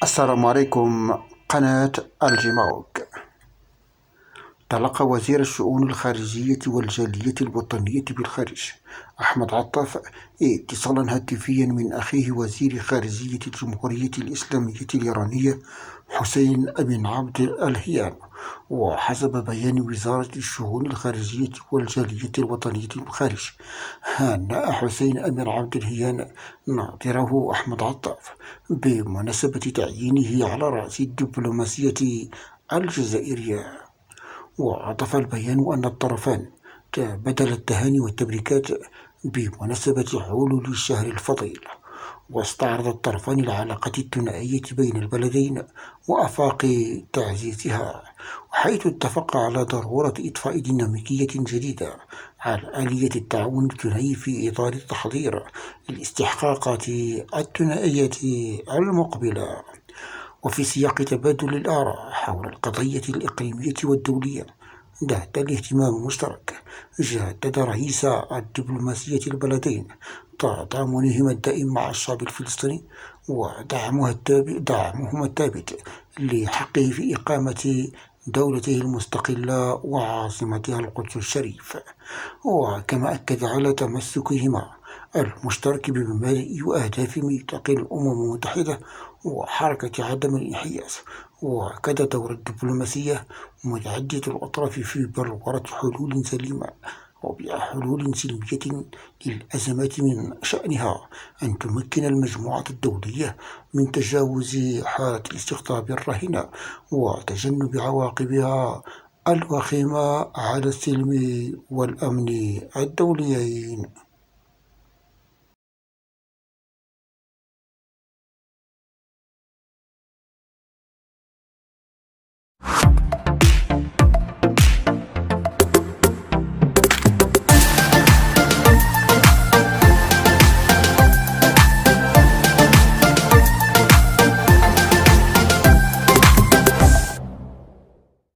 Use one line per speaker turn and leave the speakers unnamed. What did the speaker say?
السلام عليكم قناة الجماوك. تلقى وزير الشؤون الخارجية والجالية الوطنية بالخارج أحمد عطاف اتصالا هاتفيا من أخيه وزير خارجية الجمهورية الإسلامية الإيرانية حسين بن عبد الهيان. وحسب بيان وزارة الشؤون الخارجية والجالية الوطنية بالخارج، هنأ حسين بن عبد الهيان ناظره أحمد عطاف بمناسبة تعيينه على رأس الدبلوماسية الجزائرية. وأضاف البيان أن الطرفان تبادلا التهاني والتبريكات بمناسبة حلول الشهر الفضيل، واستعرض الطرفان العلاقة الثنائية بين البلدين وآفاق تعزيزها، حيث اتفقا على ضرورة إضفاء ديناميكية جديدة على آلية التعاون الثنائي في إطار التحضير للاستحقاقات الثنائية المقبلة. وفي سياق تبادل الآراء حول القضية الإقليمية والدولية ذات الاهتمام المشترك، جدد رئيس الدبلوماسية البلدين تضامنهما الدائم مع الشعب الفلسطيني ودعمهما الثابت لحقه في إقامة دولته المستقلة وعاصمتها القدس الشريف. وكما أكد على تمسكهما المشترك بمبادئ وأهداف ميثاق الأمم المتحدة وحركة عدم الانحياز، وأكد دور الدبلوماسية متعددة الأطراف في بلورة حلول سليمة وبحلول سلمية للأزمات من شأنها أن تمكن المجموعة الدولية من تجاوز حالة الاستقطاب الراهنة وتجنب عواقبها الوخيمة على السلم والأمن الدوليين.